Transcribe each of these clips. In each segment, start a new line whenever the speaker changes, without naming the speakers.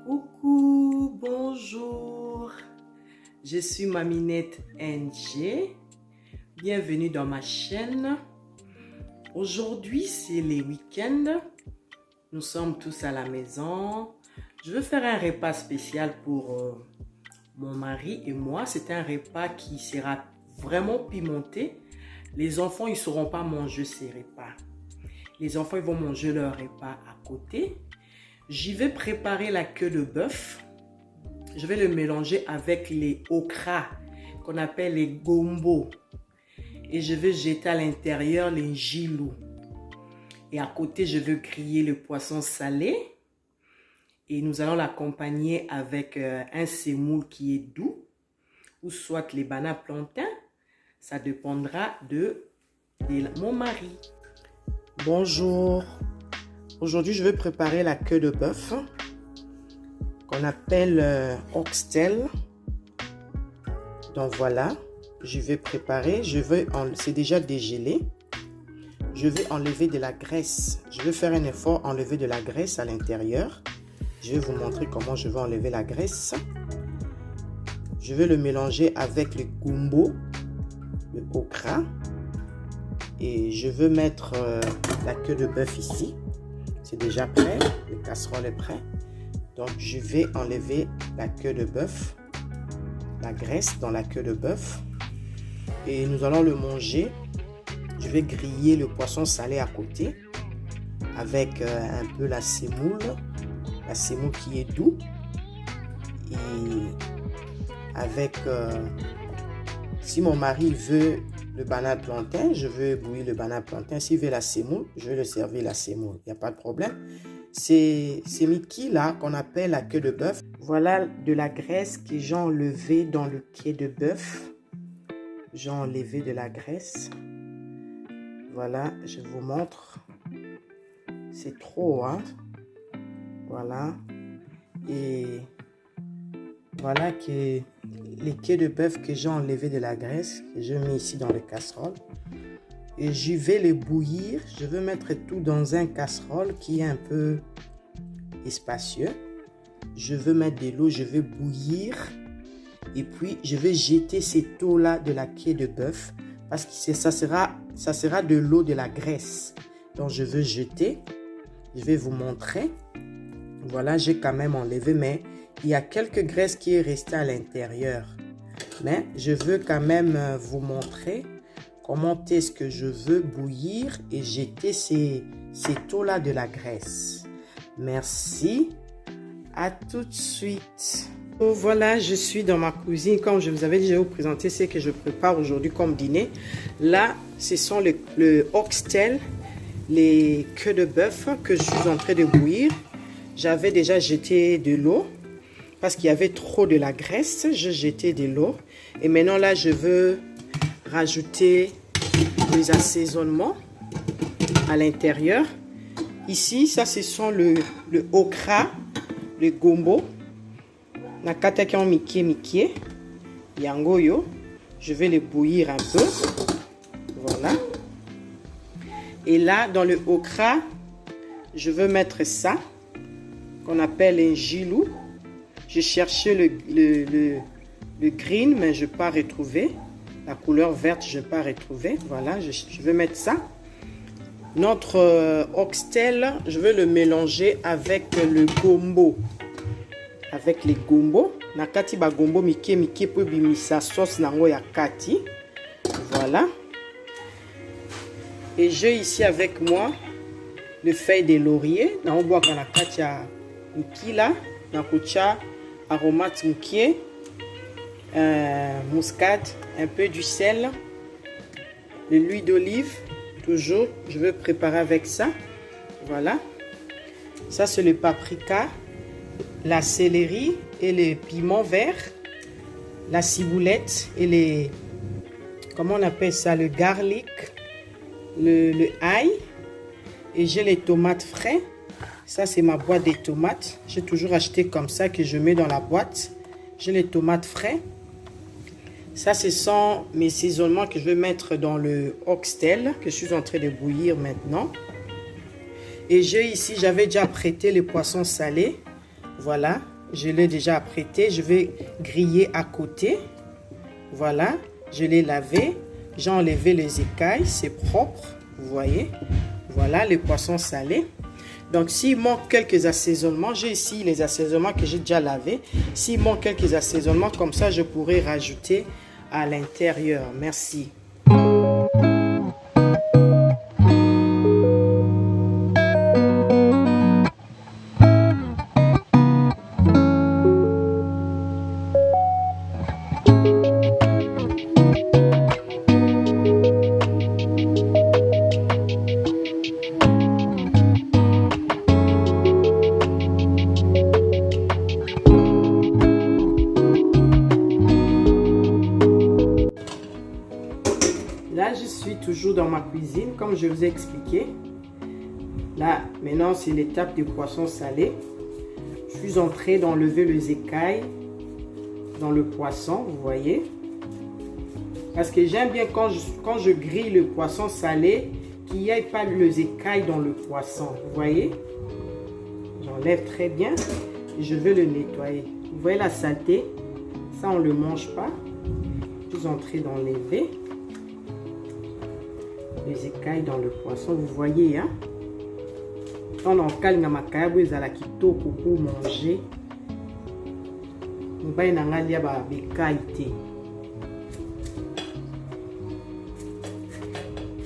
Coucou, bonjour, je suis Maminette NG, bienvenue dans ma chaîne. Aujourd'hui c'est les week-ends, nous sommes tous à la maison. Je veux faire un repas spécial pour mon mari et moi. C'est un repas qui sera vraiment pimenté. Les enfants ils ne sauront pas manger ces repas. Les enfants ils vont manger leur repas à côté. J'y vais préparer la queue de bœuf. Je vais le mélanger avec les okras qu'on appelle les gombo. Et je vais jeter à l'intérieur les gilous. Et à côté, je vais griller le poisson salé. Et nous allons l'accompagner avec un semoule qui est doux. Ou soit les bananes plantains. Ça dépendra de mon mari. Bonjour. Aujourd'hui, je vais préparer la queue de bœuf qu'on appelle oxtail. Donc voilà, je vais préparer. C'est déjà dégelé. Je vais enlever de la graisse. Je vais faire un effort, enlever de la graisse à l'intérieur. Je vais vous montrer comment je vais enlever la graisse. Je vais le mélanger avec le gumbo, le okra. Et je veux mettre la queue de bœuf ici. C'est déjà prêt, le casserole est prêt. Donc je vais enlever la queue de bœuf, la graisse dans la queue de bœuf. Et nous allons le manger. Je vais griller le poisson salé à côté avec un peu la semoule qui est doux. Et avec, si mon mari veut le banane plantain, je veux bouillir le banane plantain. S'il veut la semoule, je vais le servir la semoule. Il n'y a pas de problème. C'est Mickey là qu'on appelle la queue de bœuf. Voilà de la graisse que j'ai enlevée dans le queue de bœuf. J'ai enlevé de la graisse. Voilà, je vous montre. C'est trop, hein. Voilà. Et voilà que les queues de bœuf que j'ai enlevé de la graisse, que je mets ici dans le casserole. Et je vais les bouillir. Je vais mettre tout dans un casserole qui est un peu spacieux. Je vais mettre de l'eau, je vais bouillir. Et puis, je vais jeter cette eau-là de la queue de bœuf. Parce que ça sera de l'eau de la graisse. Donc, je vais jeter. Je vais vous montrer. Voilà, j'ai quand même enlevé, mais il y a quelques graisses qui est restée à l'intérieur. Mais je veux quand même vous montrer comment est-ce que je veux bouillir et jeter cette eau-là de la graisse. Merci. À tout de suite. Voilà, je suis dans ma cuisine. Comme je vous avais déjà vous présenter ce que je prépare aujourd'hui comme dîner. Là, ce sont le oxtail, les queues de bœuf que je suis en train de bouillir. J'avais déjà jeté de l'eau parce qu'il y avait trop de la graisse. Je jetais de l'eau. Et maintenant, là, je veux rajouter les assaisonnements à l'intérieur. Ici, ça, ce sont le okra, le gombo. Nakata en mikie. Yangoyo. Je vais les bouillir un peu. Voilà. Et là, dans le okra, je veux mettre ça, qu'on appelle un gilou. J'ai cherché le green, mais je n'ai pas retrouvé. La couleur verte, je n'ai pas retrouvé. Voilà, je vais mettre ça. Notre oxtail, je vais le mélanger avec le gombo. Avec les gombo. Nakati ba gombo mike pour bimisa sauce nango ya kati. Voilà. Et j'ai ici avec moi le feuille de laurier. Nango bois kana kati ya miki là. Nakucha aromate moukier, muscade, un peu du sel, de l'huile d'olive, toujours, je vais préparer avec ça. Voilà, ça c'est le paprika, la céleri et les piments verts, la ciboulette et les, comment on appelle ça, le garlic, le ail, et j'ai les tomates frais. Ça, c'est ma boîte de tomates. J'ai toujours acheté comme ça que je mets dans la boîte. J'ai les tomates frais. Ça, ce sont mes assaisonnements que je vais mettre dans le oxtail que je suis en train de bouillir maintenant. Et j'ai ici, j'avais déjà prêté les poissons salés. Voilà, je l'ai déjà apprêté. Je vais griller à côté. Voilà, je l'ai lavé. J'ai enlevé les écailles, c'est propre, vous voyez. Voilà les poissons salés. Donc, s'il manque quelques assaisonnements, j'ai ici les assaisonnements que j'ai déjà lavés. S'il manque quelques assaisonnements, comme ça, je pourrais rajouter à l'intérieur. Merci. Là, je suis toujours dans ma cuisine, comme je vous ai expliqué. Là, maintenant, c'est l'étape des poissons salés. Je suis entrée d'enlever les écailles dans le poisson, vous voyez. Parce que j'aime bien quand je grille le poisson salé, qu'il n'y ait pas les écailles dans le poisson, vous voyez. J'enlève très bien et je vais le nettoyer. Vous voyez la saleté, ça on ne le mange pas. Je suis entrée d'enlever les écailles dans le poisson, vous voyez, hein. Quand on calme na makaya ils ala kitoko pour manger. On va y aller ba bécaille.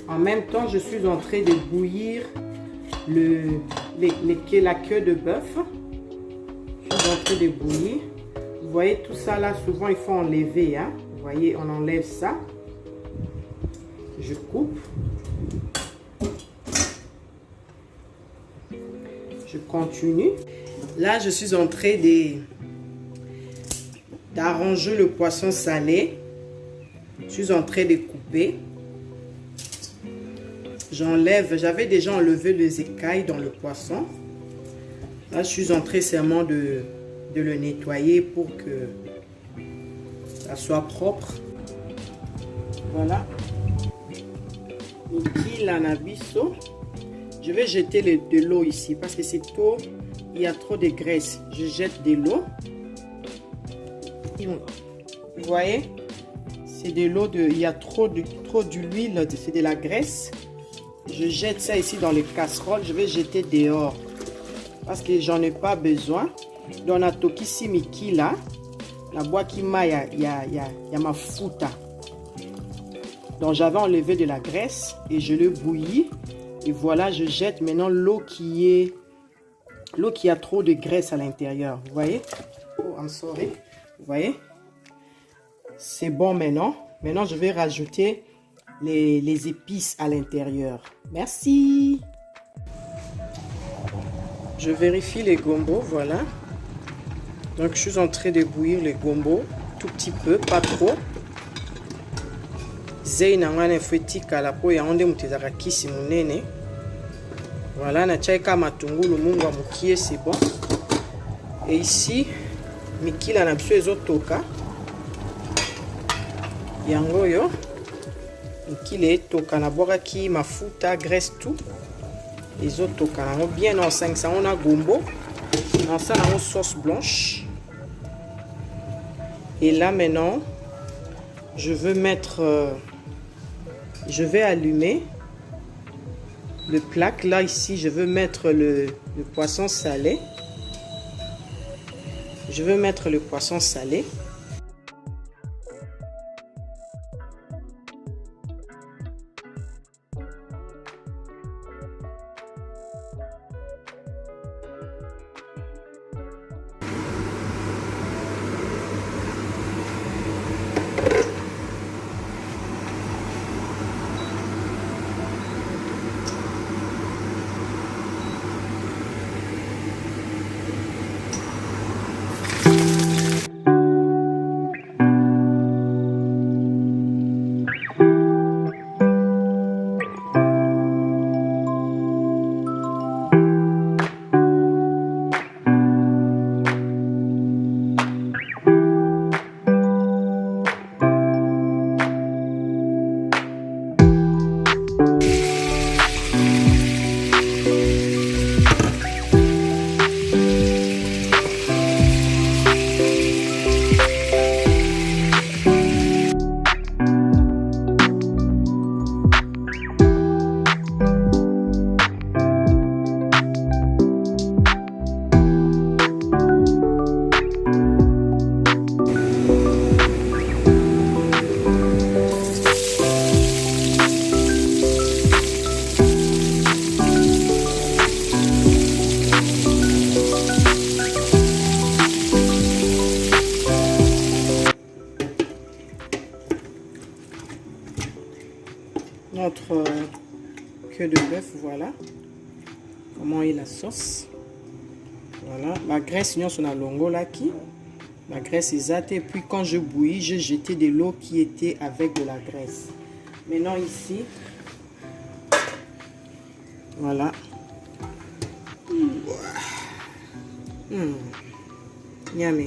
En même temps, je suis en train de bouillir la queue de bœuf. Je suis en train de bouillir. Vous voyez tout ça là, souvent il faut enlever, hein. Vous voyez, on enlève ça. Je coupe. Je continue. Là, je suis en train d'arranger le poisson salé. Je suis en train de couper. J'enlève, j'avais déjà enlevé les écailles dans le poisson. Là, je suis en train seulement de le nettoyer pour que ça soit propre. Voilà. Je vais jeter de l'eau ici parce que c'est trop, il y a trop de graisse. Je jette de l'eau. Vous voyez, c'est de l'eau, il y a trop d'huile, c'est de la graisse. Je jette ça ici dans les casseroles. Je vais jeter dehors parce que j'en ai pas besoin. Dans la tokisi miki là, la boîte qui m'a, il y a ma fouta. Donc j'avais enlevé de la graisse et je le bouillis. Et voilà, je jette maintenant l'eau qui a trop de graisse à l'intérieur. Vous voyez? Oh, I'm sorry. Vous voyez? C'est bon maintenant. Maintenant, je vais rajouter les épices à l'intérieur. Merci. Je vérifie les gombo, voilà. Donc, je suis en train de bouillir les gombo. Tout petit peu, pas trop. Voilà, c'est bon. Et ici, mikila na biso ezotoka. Yango yo. Mikila etoka na bwakaki mafuta, graisse tout. Ezotoka nango bien en 500 on a gombo. On ça nango sauce blanche. Et là maintenant, je vais allumer le plaque. Là ici, je veux mettre le poisson salé. Je veux mettre le poisson salé. queue de bœuf, voilà. Comment est la sauce. Voilà, la graisse, nous sommes longo là qui. La graisse est et puis quand je bouillis, je jetais de l'eau qui était avec de la graisse. Maintenant ici, voilà. Nyame.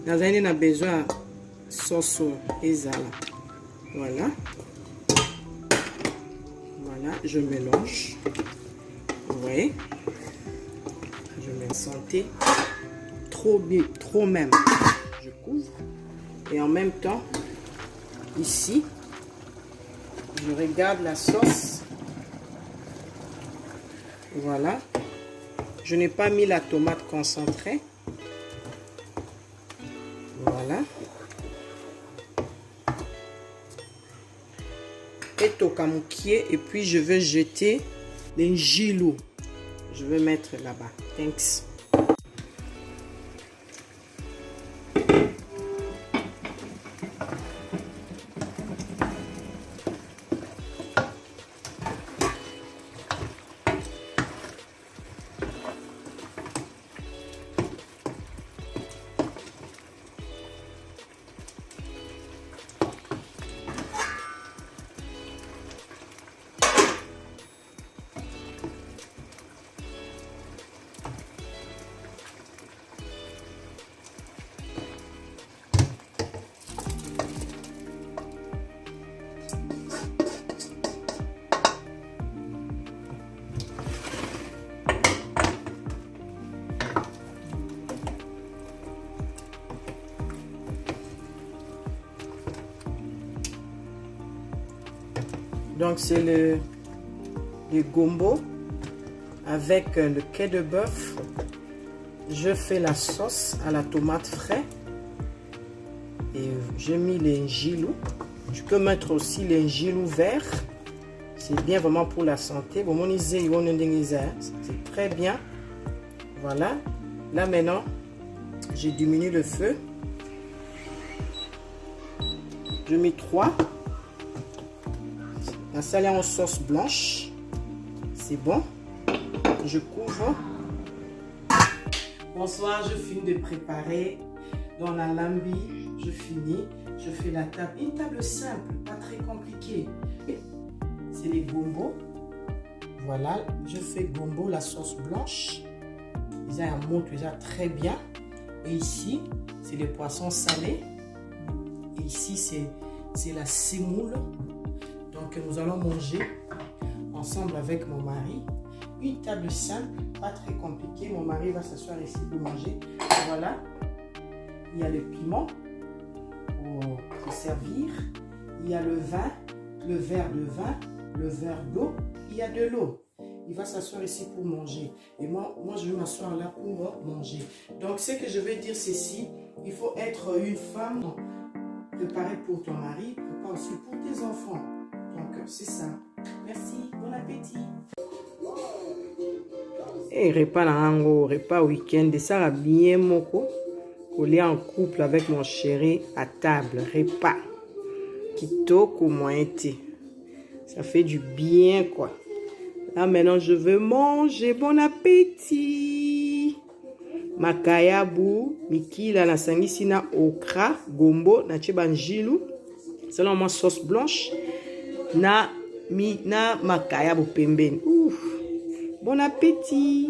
Nous avons besoin de sauce ezala. Voilà. Voilà, je mélange. Vous voyez? Je mets santé. Trop bien, trop même. Je couvre. Et en même temps, ici, je regarde la sauce. Voilà. Je n'ai pas mis la tomate concentrée. Voilà. Et tokamukie. Et puis je vais jeter les gilous. Je vais mettre là-bas. Thanks. Donc c'est le gombo avec le quai de bœuf. Je fais la sauce à la tomate frais et j'ai mis les gilous. Je peux mettre aussi les gilous verts. C'est bien vraiment pour la santé. C'est très bien. Voilà. Là maintenant, j'ai diminué le feu. Je mets 3. La salade en sauce blanche, c'est bon. Je couvre. Bonsoir, je finis de préparer dans la lambi. Je finis. Je fais la table. Une table simple, pas très compliquée. C'est les gombo. Voilà, je fais gombo, la sauce blanche. Ils ont un monte, ils ont très bien. Et ici, c'est les poissons salés. Et ici, c'est la semoule. Donc nous allons manger ensemble avec mon mari. Une table simple, pas très compliquée. Mon mari va s'asseoir ici pour manger. Voilà. Il y a le piment pour se servir. Il y a le vin, le verre de vin, le verre d'eau. Il y a de l'eau. Il va s'asseoir ici pour manger. Et moi je vais m'asseoir là pour manger. Donc ce que je veux dire c'est si il faut être une femme préparée pour ton mari, prépare aussi pour tes enfants. Donc, c'est ça. Merci. Bon appétit. Et repas nango, repas week-end. Ça va bien, moko. Coller en couple avec mon chéri à table. Repas. Kitoko moyenté. Ça fait du bien, quoi. Là, maintenant, je veux manger. Bon appétit. Makayabu, Mikila, na sangisi na okra, gombo, na chibanjilu. C'est là, moi, sauce blanche. Na makaya pembeni. Bon appétit.